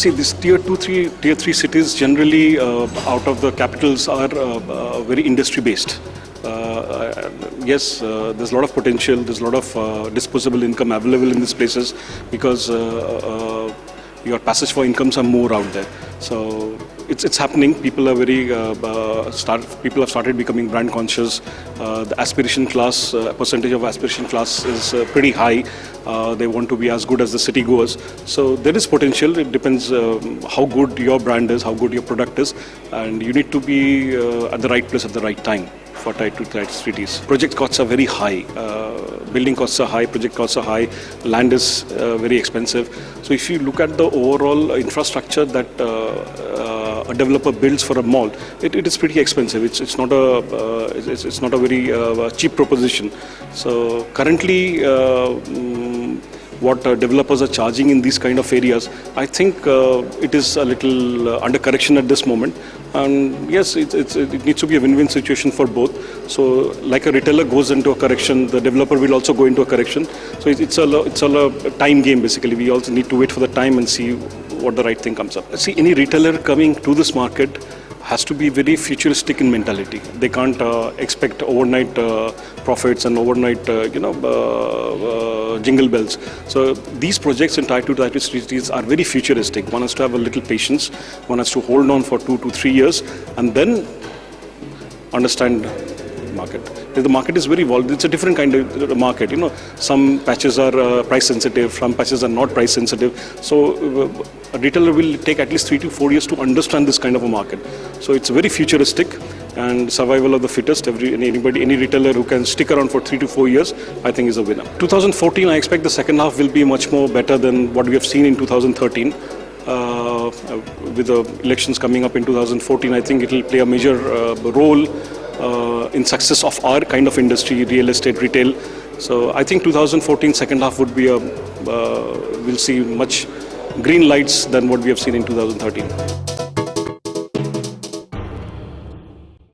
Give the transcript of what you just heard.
See, these tier 2, tier 3 cities generally out of the capitals are very industry based. Yes, there's a lot of potential, there's a lot of disposable income available in these places because your passage for incomes are more out there. So it's happening. People are people have started becoming brand conscious. The aspiration class, percentage of aspiration class is pretty high. They want to be as good as the city goers. So there is potential. It depends how good your brand is, how good your product is, and you need to be at the right place at the right time for tier 2 cities. Project costs are very high. Building costs are high, project costs are high, land is very expensive. So if you look at the overall infrastructure that a developer builds for a mall, it is pretty expensive. It's not a very cheap proposition. So currently, what developers are charging in these kind of areas, I think it is a little under correction at this moment. And yes, it needs to be a win-win situation for both. So like a retailer goes into a correction, the developer will also go into a correction. So it's a time game basically. We also need to wait for the time and see what the right thing comes up. See, any retailer coming to this market has to be very futuristic in mentality. They can't expect overnight profits and overnight, jingle bells. So these projects in tier 2 tier 3 cities are very futuristic. One has to have a little patience. One has to hold on for 2 to 3 years and then understand the market. The market is very volatile. It's a different kind of market. Some patches are price sensitive, some patches are not price sensitive. So a retailer will take at least 3 to 4 years to understand this kind of a market. So it's very futuristic and survival of the fittest. Any retailer who can stick around for 3 to 4 years, I think is a winner. 2014, I expect the second half will be much more better than what we have seen in 2013. With the elections coming up in 2014, I think it will play a major role in success of our kind of industry, real estate, retail. So I think 2014 second half would be we'll see much green lights than what we have seen in 2013.